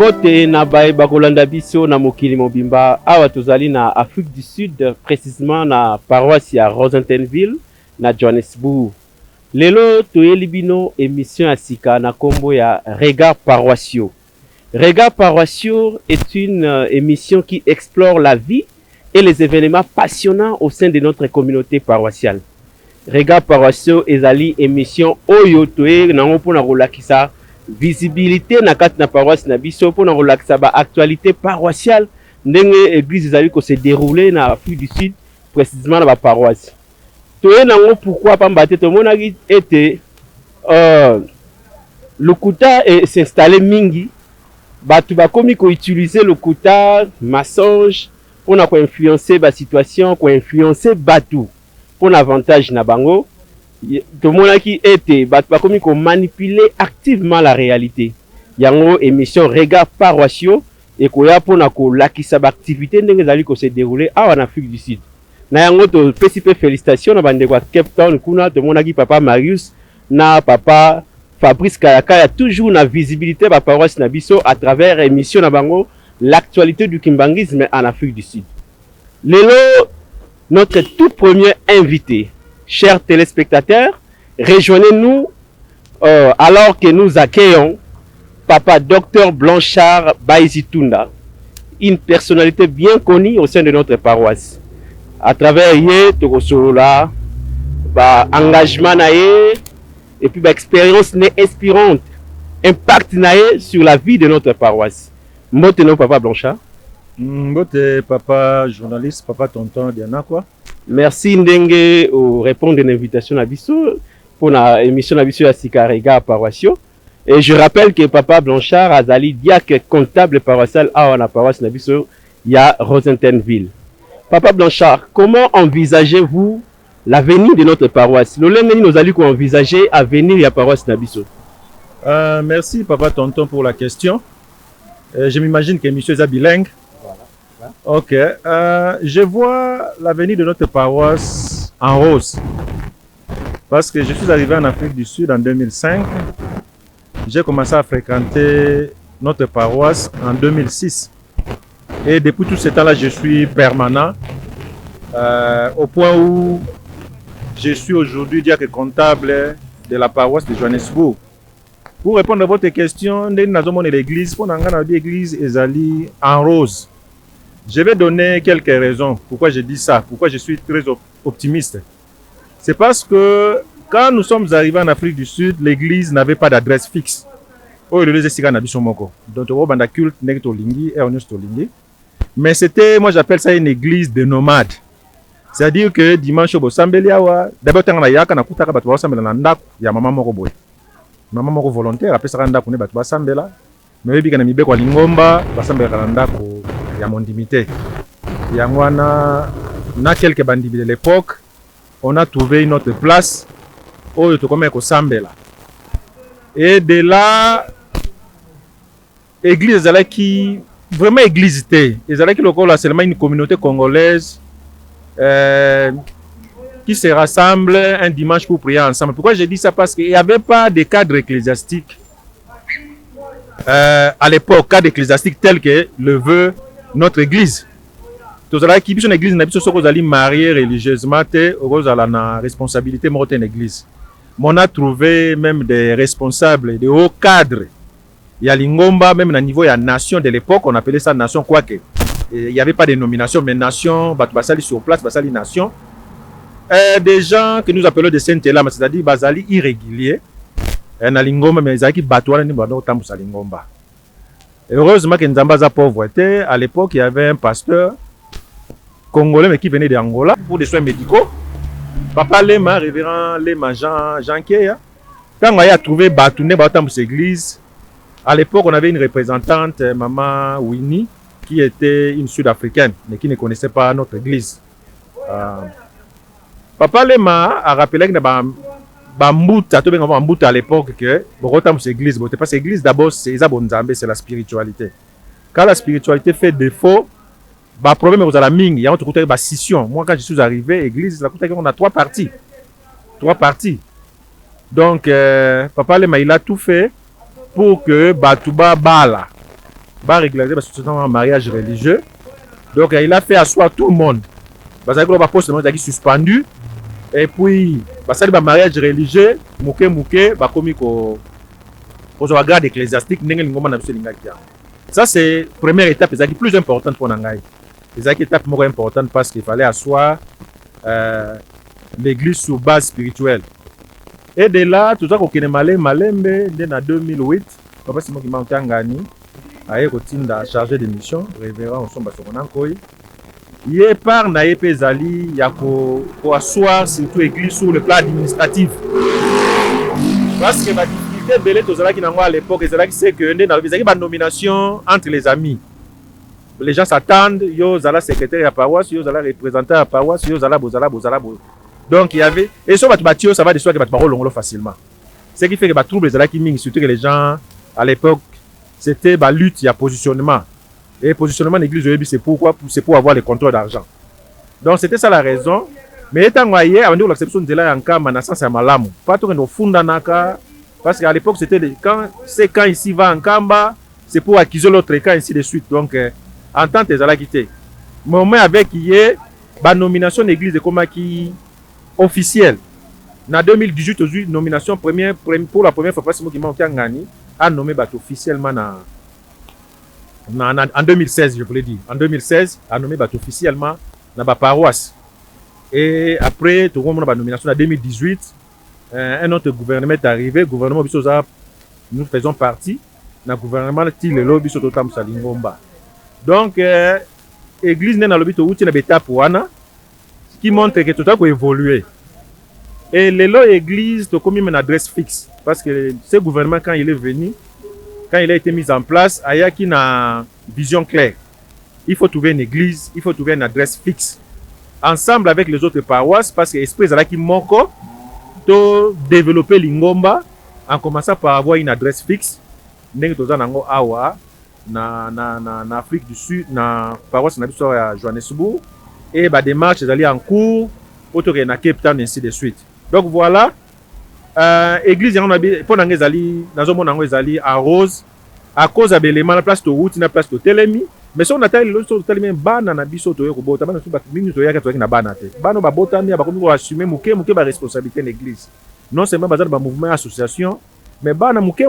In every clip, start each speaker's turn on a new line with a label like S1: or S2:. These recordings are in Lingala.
S1: Mbote na bae bakolanda biso na mokili mobimba awa tozali na Afrique du Sud, précisément na paroisse ya Rosentenville na Johannesburg. Lelo toyeli bino émission ya sika na kombo ya Regards paroissiaux. Regards paroissiaux est une émission qui explore la vie et les événements passionnants au sein de notre communauté paroissiale. Regards paroissiaux ezali émission oyo toye nango pona kolakisa visibilité na kati na paroisse na biso pona kolakisa ba actualité paroissiale ndenge église ezali ko se dérouler na Afrique du Sud, précisément na ba paroisse. Toye nango pourquoi pamba te tomonaki ete lokuta s'installer mingi batu bakomi ko utiliser lokuta mensonge pona ko influencer ba situation, ko influencer batu pour avantage na bango. Tomonaki ete batu bakomi ko manipuler activement la réalité. Yango émission Regards paroissiaux et koya pona ko lakisa ba activité ndenge zali ko se dérouler en Afrique du Sud. Na yango to pesi pe félicitations na bande kwa Cape Town kuna tomonaki papa Marius na papa Fabrice Kayaka ya toujours na visibilité ba paroisse na biso à travers émission na bango l'actualité du kimbangisme en Afrique du Sud. Lelo notre tout premier invité, chers téléspectateurs, rejoignez-nous alors que nous accueillons Papa Dr Blanchard Baizitunda, une personnalité bien connue au sein de notre paroisse. À travers yé, tokosolola, engagement naé, et puis expérience inspirante, impact naé sur la vie de notre paroisse. Mbote non Papa Blanchard.
S2: Mbote papa journaliste, papa tonton Diana quoi.
S1: Merci ndenge au répondre à l'invitation à biso pour la émission à biso à Sika Regards paroissiaux. Et je rappelle que papa Blanchard azali diacre comptable paroissial à la paroisse na biso ya Rosentenville. Papa Blanchard, comment envisagez-vous l'avenir de notre paroisse? Lolenge nous allons envisager l'avenir de la paroisse na biso.
S2: Merci papa tonton pour la question. Je m'imagine que monsieur est bilingue. Ok, je vois l'avenir de notre paroisse en rose. Parce que je suis arrivé en Afrique du Sud en 2005. J'ai commencé à fréquenter notre paroisse en 2006. Et depuis tout ce temps-là, je suis permanent. Au point où je suis aujourd'hui diacre comptable de la paroisse de Johannesburg. Pour répondre à votre question, nous avons l'église. Pour l'église est en rose. Je vais donner quelques raisons pourquoi je dis ça, pourquoi je suis très optimiste. C'est parce que quand nous sommes arrivés en Afrique du Sud, l'église n'avait pas d'adresse fixe. Mais c'était, moi j'appelle ça une église de nomades. C'est-à-dire que dimanche au Sambeliawa, d'abord quand il y a un coup il y a maman moko maman moko volontaire après ça randa kune batu basambela mais bi kana mibeko lingomba basambela ndako ya mondimité yangwana na quelques bandits de l'époque on a trouvé une autre place où to comme ko sambela et de là église là qui vraiment église té ezala qui lokola seulement une communauté congolaise qui se rassemblent un dimanche pour prier ensemble. Pourquoi je dis ça? Parce qu'il n'y avait pas de cadre ecclésiastique à l'époque, cadre ecclésiastique tel que le veut notre église. Tout ça qui est une église, n'a pas marié religieusement, on a la responsabilité de l'église. On a trouvé même des responsables, des hauts cadres. Il y a l'Ingomba, même au niveau de la nation de l'époque, on appelait ça nation quoi que. Il n'y avait pas de nomination, mais nation, basali sur place, basali nation. Des gens que nous appelons des Saint-Elam, c'est-à-dire basali irréguliers. Na lingomba mais ezaki batouana ni bando tambusa lingomba. Heureusement que Nzamba za pauvreté, à l'époque il y avait un pasteur congolais mais qui venait d'Angola pour des soins médicaux. Papa Lema, révérend Lema Jean Keya. Quand on a trouvé batouné batambusa église, à l'époque on avait une représentante maman Winnie qui était une sud-africaine mais qui ne connaissait pas notre église. Papa Lema a rappelé que Bambuta, à l'époque que c'est l'église, parce que l'église d'abord c'est la spiritualité. Quand la spiritualité fait défaut, le problème est la ming, il y a une scission. Moi quand je suis arrivé, l'église, on a trois parties. Donc Papa Lema il a tout fait pour que Batouba Bala va régulariser un mariage religieux. Donc il a fait asseoir tout le monde. Parce que le poste est suspendu. Et puis, parce que le mariage religieux, mouké, bah comme qu'on garde ecclésiastique, ça c'est la première étape, c'est la plus importante pour Nangaï. C'est l'étape importante parce qu'il fallait asseoir l'église sur base spirituelle. Et de là, tout ça, qu'on a malembe, en 2008, papa Simon qui m'a engagé, a été chargé de mission, révérend Osomba Sokonankoi. Il est par Naïpe Zali, il y a pour asseoir surtout l'église sur le plan administratif. Parce que la difficulté de l'église à l'époque, c'est que il y a une nomination entre les amis. Les gens s'attendent, yo zala secrétaire à la paroisse, yo zala représentant à la paroisse, yo zala bozala. Donc il y avait et sur battu ça va de soi que bat parole on facilement. Ce qui fait que bat trouble les qui ming surtout que les gens à l'époque c'était ba lutte, il y a positionnement. Et positionnement de l'église c'est pourquoi c'est pour avoir le contrôle d'argent. Donc c'était ça la raison. Mais étant voyé avant de l'acception de là en cas manassa c'est malamu. Pas tout no funda naka parce qu'à l'époque c'était quand ici va en Kamba, c'est pour accuser l'autre camp ainsi de suite. Donc en tant que Zala quitté. Mais avec hier, la nomination de l'église de Koma qui officielle. En 2018, aujourd'hui, nomination première pour la première fois, parce que a nommé officiellement en 2016, je voulais dire. En 2016, a nommé officiellement dans la paroisse. Et après, tout le monde a la nomination en 2018. Un autre gouvernement est arrivé. Le gouvernement, nous faisons partie. Le gouvernement, il est lobby sur Totam Salingomba. Donc, l'église n'est pas le but de l'étape qui montre que tout a évolué. Et l'église a comme une adresse fixe. Parce que ce gouvernement, quand il est venu, quand il a été mis en place, il y a une vision claire. Il faut trouver une église, il faut trouver une adresse fixe. Ensemble avec les autres paroisses, parce que l'esprit est là qui manque de développer l'Ingomba en commençant par avoir une adresse fixe. Na Afrique du Sud, na paroisse na biso à Johannesburg et ba démarche d'aller en cours autour na Cape Town ainsi de suite. Donc voilà, église on a pour na ngezali nazo mona ngo ezali à Rose à cause de l'élément la place de route na place de Telemi, mais si on attend le sur Telemi bana na biso to yoko bota bana ba minute ya ka na bana te bana ba bota mi ba ko assumer muke ba responsabilité de l'église. Non seulement bazar ba mouvement association mais bana muke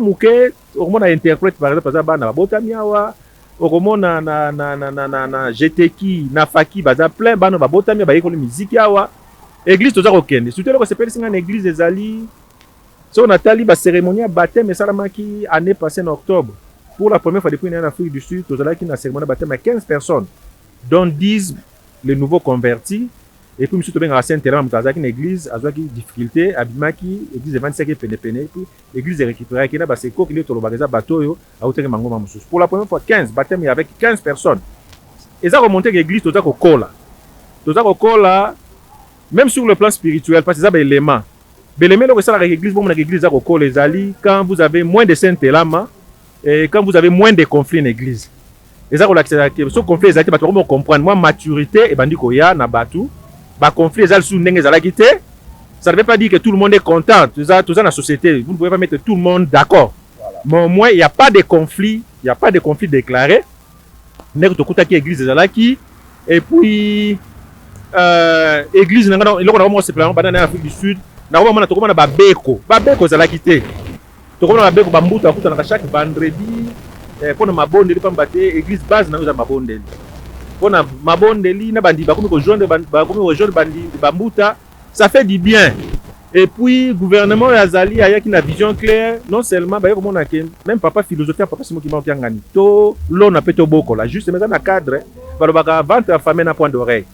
S2: okomona interprète par exemple bana babotami awa okomona na GTK na Faki baza plein bana babotami ba yekoli musique awa église toza kokende surtout loko sepeli singa na église ezali so na tali ba cérémonie ya baptême salamaki année passée en octobre pour la première fois depuis en Afrique du Sud tozala ki na cérémonie de baptême à 15 personnes dont 10 les nouveaux convertis. Et puis, monsieur Tobeng a un terrain dans une église, à une difficulté, à Bimaki, église de 25 et puis église de récupérer, qui n'a pas ses coques, qui est au Bagaza bateau, à Outre Mango. Pour la première fois, 15 baptêmes avec 15 personnes. Et ça remonté l'église, tout ça au cola. Tout ça au cola, même sur le plan spirituel, parce que ça, c'est l'élément. L'élément, c'est ça, l'église, bon, l'église, au cola, les alliés, quand vous avez moins de saints éléments, et quand vous avez moins de conflits dans l'église. Et ça, ce conflit, les alliés, on comprend, moi, maturité, et bandi koya, na batu. Bah conflit les sous ça ne veut pas dire que tout le monde est content tout ça dans la société vous ne pouvez pas mettre tout le monde d'accord voilà. Mais au moins il n'y a pas de conflit déclaré église et puis église en Afrique du Sud chaque vendredi pour mabondeli pambate église base na mabondeli pona mabondeli na bandi bakomi ko joindre bandi bambuta ça fait du bien. Et puis gouvernement yazali ayaki na vision claire non seulement ba yeko mona ke même papa philosophie papa simo ki manki ngani to lo na peto boko la juste mais dans cadre ba baka ventre à femme na point d'oreille.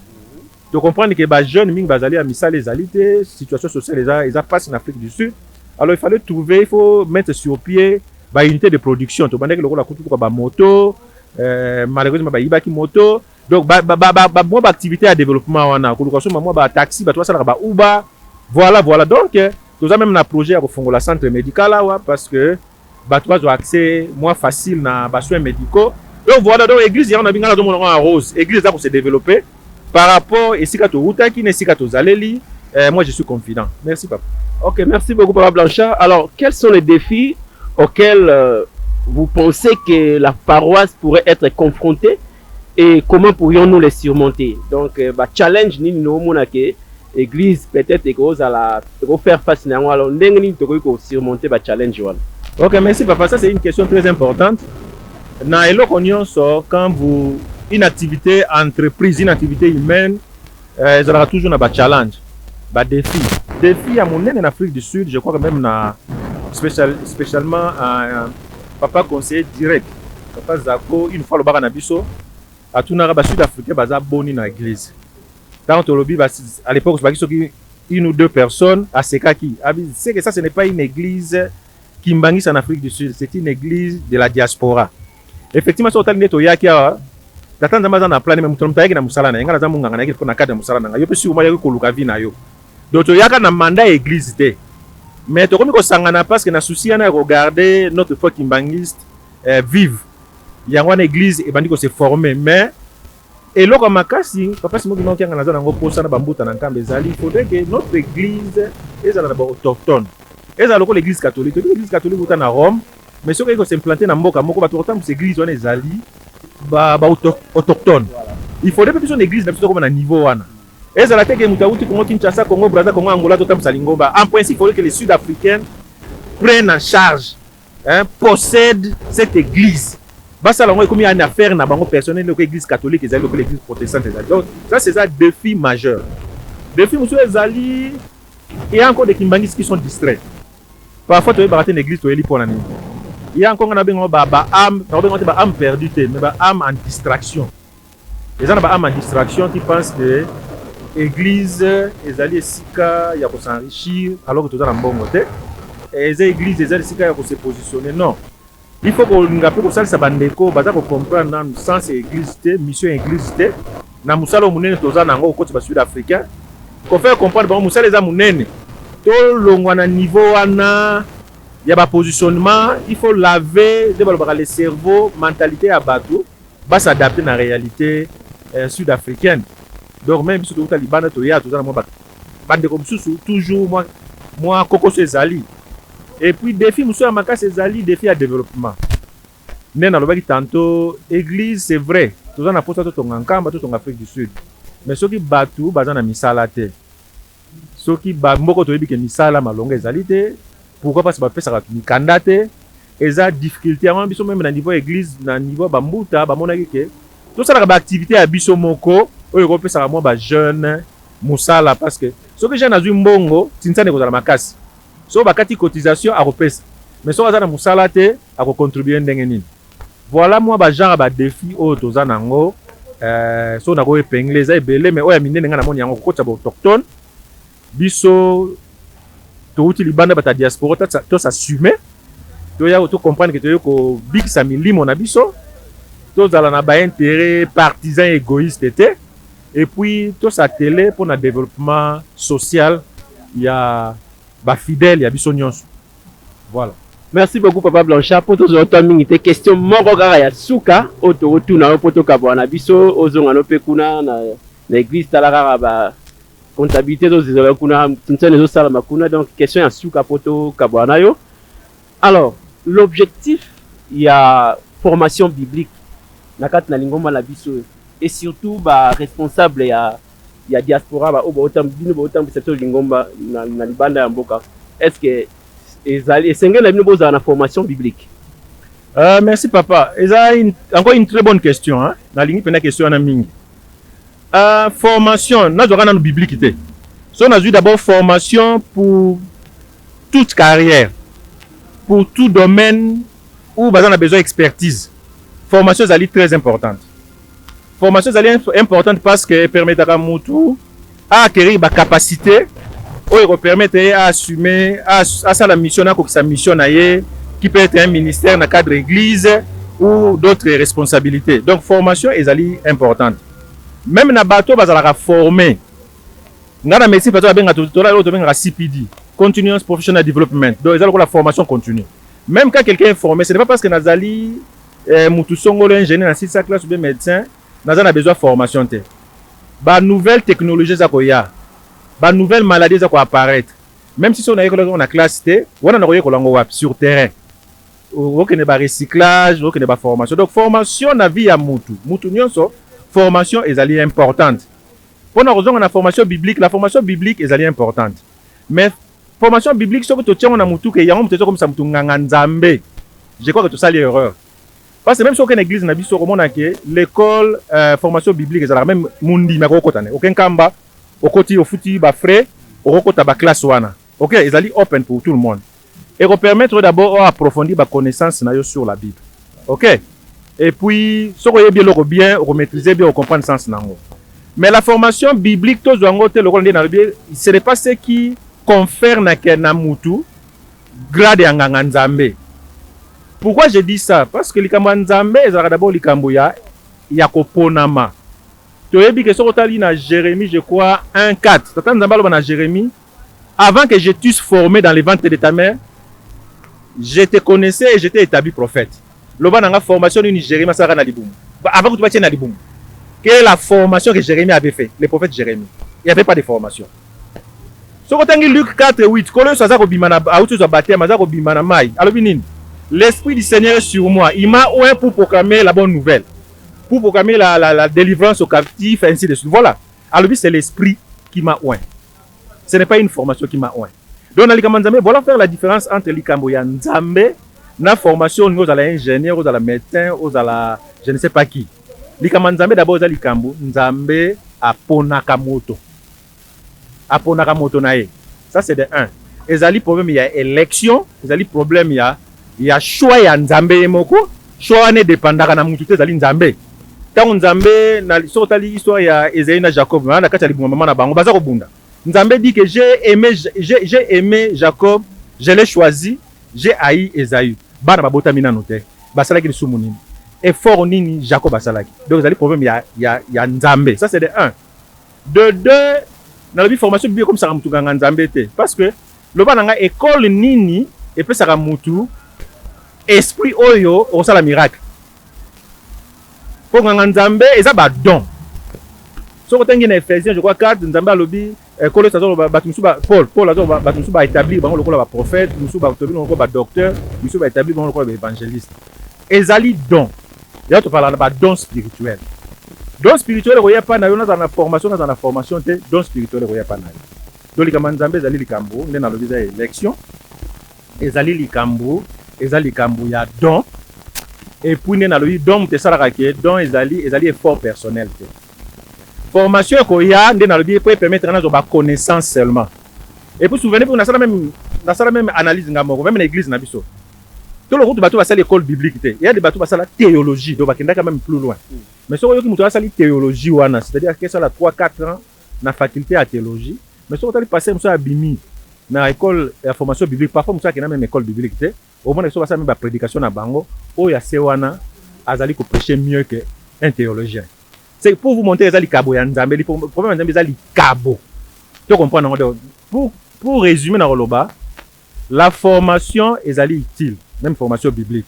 S2: Tu comprends que ba jeune ming bazali a misala les alités situation sociale les a passé en Afrique du Sud. Alors il faut mettre sur pied ba unité de production to bandaki lokola kutu ko ba moto malheureusement ba ibaki moto donc moi activité à développement wana kuluka soma moi ba taxi ba toi ça ba Uber voilà donc nous avons même un projet à refongola centre médical là parce que ba toi ont accès moins facile na ba soins médicaux donc voilà donc église ya on a bingala donc en rose église là pour se développer par rapport ici ka to utaki ici ka to zaleli moi je suis confident. Merci papa.
S1: OK, merci beaucoup papa Blanchard. Alors quels sont les défis auxquels vous pensez que la paroisse pourrait être confrontée et comment pourrions-nous les surmonter? Donc, challenge ni no mona que l'église peut-être faire face à alors surmonter challenge.
S2: Ok, merci papa. Ça c'est une question très importante. Dans quand vous une activité entreprise, une activité humaine, il y aura toujours un challenge, un défi. Défi à mon en Afrique du Sud, je crois que même spécialement papa conseiller direct, papa Zako, une fois le bar en abisso, à tout le Sud-Africain, baza boni dans l'église. Tant au lobby, à l'époque, c'est une ou deux personnes à Sekaki. C'est que ça, ce n'est pas une église qui mbangis en Afrique du Sud, c'est une église de la diaspora. Effectivement, sur le net, il y a d'attendre dans plan même tout le temps na musala na ngana za munga na ko na kada musala na yo pe si umaya ko luka vi na yo donc il y a na mandat église té mais to komi ko sangana parce que na souci na regarder notre foi kimbangiste vive yango na église e bandi ko se former mais et loko makasi papa simo ki noki ngana za ngo posa na bambuta na nkambe zali il faudrait que notre église ezala na ba autochtone ezala ko l'église catholique uta na Rome mais ce qui s'implanter na mboka moko bato autant ces églises wana ezali autochtone. Il faudrait que son église na comme na niveau wana. Ezala te ke mutauti Congo Kinshasa, Congo Brazza, Congo Angola to tam salingomba. En principe, il faudrait que les Sud-Africains prennent en charge, possèdent cette église. Basa lango comme il y a une affaire na bango personnel de l'église catholique ezali de l'église protestante ezali. Donc ça c'est un défi majeur. Défi monsieur ezali il y a encore des kimbangis qui sont distraits. Parfois tu veux barater une église tu es li pour la nuit. Il y a encore des âmes perdues, mais des âmes en distraction. Les gens en distraction qui pensent que l'église est allée sika, il y a pour s'enrichir, alors que tout est en bon côté. Et les églises, les allées sika, il y a pour se positionner. Non. Il faut qu'on rappelle que ça, ça va pour comprendre dans le sens de l'église, mission église. Dans le sens où nous sommes au côté sud-africain, qu'on fait comprendre que nous sommes les amounènes. Tout le niveau, il y a un positionnement, il faut laver le cerveau, mentalité à bateau, va s'adapter à la réalité sud-africaine. Donc même si tu es Liban, tu es toujours moi Coco Zali. Et puis défi monsieur Amaka Zali, défi à développement. Mais dans le tantôt église c'est vrai, tout ça n'a pas tout en Kamba, tout en Afrique du Sud. Mais ceux qui battent tout, bazan a misalate. Ceux qui battent beaucoup de que misala malonga zalité. Pourquoi parce que ça ça candidate et ça difficulté avant biso même na niveau église na niveau bambuta ba mona ke tout ça la activité à biso moko o europe ça moi ba jeune musala parce que ce que j'ai na zu mbongo tinza ne ko za makasi so ba kati cotisation a repesa mais so za na musala te a ko contribuer ndenge nini voilà moi ba genre ba défi o to za nango so na ko epingle za ebele mais o ya minene nga na moni yango ko tsa ba autochtone biso tout le bande bata diaspora to s'assumer to ya to comprendre que to ko big samili mon abiso to zala na ba intérêt partisan égoïste et puis to sa télé pour le développement social il y a ba fidèle ya biso nyonso voilà.
S1: Merci beaucoup papa Blanchard pour tous autant mingi question moko kaka ya suka oto tuna poto kabwana biso ozonga no pekuna na l'église talaka ba comptabilité donc question à Souka Poto Kabwanayo. Alors, l'objectif, il y a formation biblique nakat na lingoma na biso et surtout ba responsable ya diaspora ba autant bino autant secteur lingomba na libanda ya mboka. Est-ce que ezali esengela bino boza na formation biblique?
S2: Merci papa. Encore une très bonne question hein. Na lingi pena question na mingi. Formation, nous avons une biblique. So, on a eu d'abord formation pour toute carrière, pour tout domaine où on a besoin d'expertise. Formation est très importante. Formation est importante parce qu'elle permet à Moutou à acquérir des capacités, ou permet à assumer, à la mission, sa mission qui peut être un ministère dans le cadre de l'église ou d'autres responsabilités. Donc, formation est importante. Même na bateau bazala formé ngana médecine bateau benga to la auto benga CPD continuous professional development donc ils ont la formation continue même quand quelqu'un est formé ce n'est pas parce que nazali mutu songolo ingénieur na 6 classe ou bien médecin nazana besoin de formation té ba nouvelle technologie za ko ya ba nouvelle maladie za ko apparaître même si on a classe té on a ko lango wap sur terrain okende ba recyclage, okende ba formation. Donc formation na vie ya mutu nyonso, formation ezali importante. Pour na raison na formation biblique, la formation biblique ezali importante. Mais formation biblique soko to tiens na mutu ke yango mutu comme ça mutu nganga nzambe. Je crois que tout ça l'erreur. Parce que même si aucune église na biso komona ke l'école formation biblique ezala même mundi na kokotane. Aucun kamba okoti ofuti ba frais, okota ba classe wana. OK, ezali open pour tout le monde. Et vous permettre d'abord d'approfondir ma connaissance sur la Bible. OK? Et puis, si vous avez bien, vous maîtrisez bien, vous comprenez le sens. Mais la formation biblique, ce n'est pas ce qui confère na mutu grade ya nzambe. Pourquoi je dis ça? Parce que les nzambe, ils ont d'abord les kamboya, ya koponama. Tu as dit que sur na Jérémie, je crois, 1:4. Tata nzamba na Jérémie, avant que je t'eusse formé dans les ventres de ta mère, je te connaissais et je t'ai établi prophète. Loba nanga formation ni Jérémie sara na liboum. Avant que tu parties na liboum. Quelle est la formation que Jérémie avait fait? Le prophète Jérémie. Il n'y avait pas de formation. So quand Luc 4:8, kolo saza ko bimana auto zo baptême, maza ko bimana mai. Alobi nini? L'esprit du Seigneur est sur moi. Il m'a oint pour proclamer la bonne nouvelle. Pour proclamer la délivrance aux captifs ainsi de suite. Voilà. Alobi c'est l'esprit qui m'a oint. Ce n'est pas une formation qui m'a oint. Donc, voilà faire la différence entre l'Ikambo et Nzambe, la formation aux ingénieurs, aux médecins, aux je ne sais pas qui. L'Ikambo Nzambe d'abord, l'Ikambo Nzambe à Ponakamoto. À Ponakamoto nae. Ça, c'est de un. Et il y a problème, il y a élection. Il y a problème, il y a choix, il y a Nzambe et Moko. Choix ne dépendant de Moutoute, il y a Nzambe. Quand Nzambe, sur l'histoire, il y a Esaïe et Jacob, il y a maman na bango, baza ko bunda. Nzambe dit que j'ai aimé Jacob, je l'ai choisi, j'ai haï Esaü. Bana babota mina note. Basalaki le soumouni. Et fort nini Jacob basalaki. Donc vous allez problème il y a Nzambe. Ça c'est de 1. De 2, dans la formation biblique comme ça mutu nganga Nzambe te parce que le bananga école nini et puis ça mutu esprit oyo au sala miracle. Pour nganga Nzambe eza ba don. So quand on est Ephésiens je crois 4 Nzambe alobi Paul a établi le prophète, le docteur, a établi le évangéliste. Ezali don. Il y a un don spirituel. Don spirituel, il n'y a pas dans la formation, don spirituel, il n'y a pas. Donc, les Nzambe, ezali likambo, il y a une élection. Ezali likambo, il y a don. Et puis, il y a le don, don, ezali effort personnel. Formation koya ndé na lobi pour permettre na connaissance seulement. Et puis souvenez vous na sala même analyse ngamoko même l'église na biso. Tout le groupe bateau va sala l'école biblique. Il y a des bateaux va sala théologie donc bakenda quand même plus loin. Mais so yoki muto va sala théologie wana, c'est-à-dire que ça la 3-4 ans na faculté à théologie, mais so tali passer muso abimi na école la formation biblique parfois muso qui na même école biblique té, au moins so va sala même prédication na bango, o ya se wana azali ko prêcher mieux que un théologien. C'est pour vous montrer les cabo ya Nzambe, le problème Nzambe c'est les cabo. Tu comprends? Pour résumer dans le bas, la formation est utile, même formation biblique.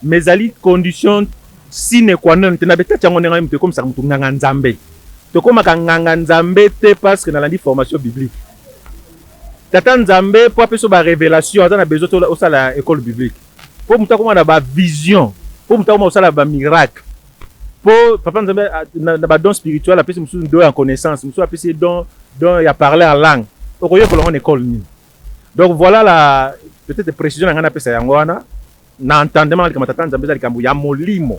S2: Mais les conditions sine qua non, tu n'as pas comme ça nganga Nzambe. Tu comme nganga Nzambe parce que dans la formation biblique. Tata Nzambe pour appeler la révélation, on a besoin de la école biblique. Pour muta comme la vision, pour muta comme la miracle. Pour papa nous avons don spirituel après c'est nous don en connaissance nous après c'est don il a parlé en langue donc il faut école ni donc voilà la peut-être précision on appelle ça yangwana na entendement comme tata Nzambe zali kambu ya molimo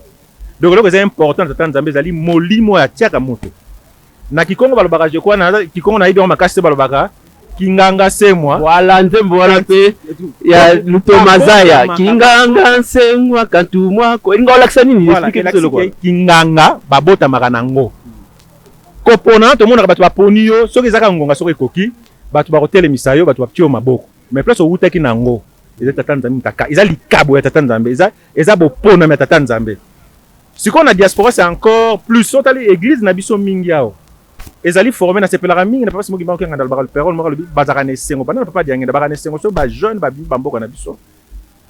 S2: donc c'est important tata Nzambe zali molimo ya tiaka moto na kikongo balobaka je crois na kikongo na ibi on makasi balobaka kinganga semwa
S1: voilà nzembo wana pe ya lutomazaya kinganga semwa kantumwa ko inga olakisa nini explique tout le
S2: kinganga babota makanango kopona to mona bato baponi yo soki ezaka ngonga soki ekoki bato bakotelemisa yo bato baptio maboko mais place outaki nango eza tata Nzambe mutaka eza likabo ya tata Nzambe eza bopona ya tata Nzambe siko na diaspora c'est encore plus sotali église na biso mingi yao ezali formé na sepelaka mingi na papa simoki bango nganda le parole moko le bazaka na sengo bana papa diange na bazaka na sengo so ba jeune ba bamboka na biso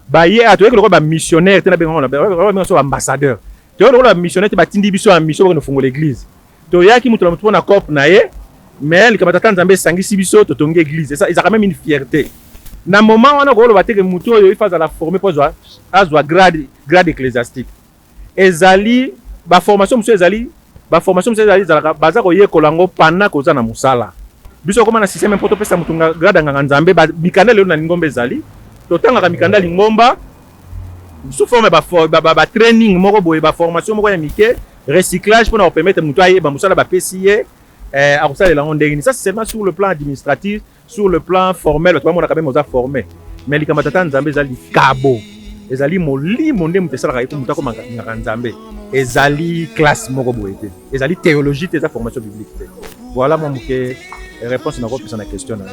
S2: ba ye atoyeke lokolo ba missionnaire te na bengo na ba so ambassadeur te lokolo ba missionnaire te batindi biso en mission ko fungola l'église to yaki mutu na mutu na cop na ye mais likamata tata Nzambe sangisi biso to tonga église ça ils a quand même une fierté na moment wana koloba te ke mutu oyo ifa azala formé mpo azwa grade ecclésiastique ezali baformation mosusu ezali ezalaka baza koyekola yango pendant koza na mosala biso okoma na système mpo topesa motu grade nganga nzambe mikanda lelo na lingomba ezali totangaka mikanda lingomba sous forme training moko boye baformation moko ya mike recyclage mpona kopermettre motu ayeba mosala bapesi ye akosalela yango ndenge nini. Ça c'est seulement sur le plan administratif, sur le plan formel bato bamonaka meme oza formé mais likambo tata nzambe ezali likabo ezali molimo nde moto esalaka eko motu akomangaka nzambe ezali classe moko boye te ezali théologie te eza formation biblique te. Voilà moi moke réponse nakopesa na question na yo.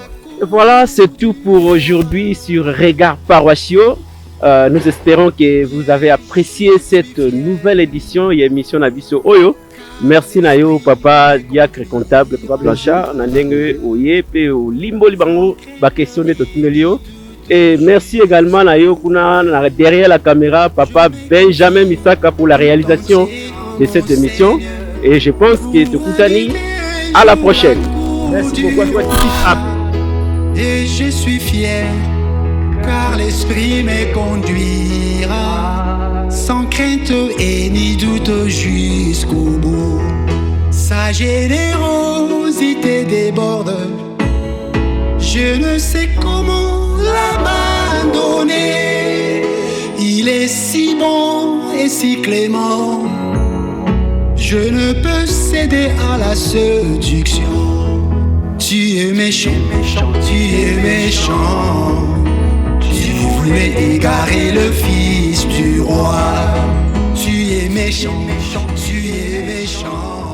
S1: Voilà, c'est tout pour aujourd'hui sur Regards Paroissiaux. Nous espérons que vous avez apprécié cette nouvelle édition et émission Nabiso Oyo. Merci na yo papa diacre comptable papa Blanchard na ndenge oye pe o limbo libango ba questionner totunelio. Et merci également na yo kuna derrière la caméra papa Benjamin Misaka pour la réalisation de cette émission. Et je pense que Tokutani à la prochaine.
S2: Merci beaucoup à toi.
S3: Et je suis fier car l'esprit me conduira sans crainte et ni doute jusqu'au bout. Sa générosité déborde, je ne sais comment l'abandonner. Il est si bon et si clément, je ne peux céder à la séduction. Tu es méchant, tu es méchant. Tu voulais égarer le fils du roi. Tu es méchant, tu es méchant.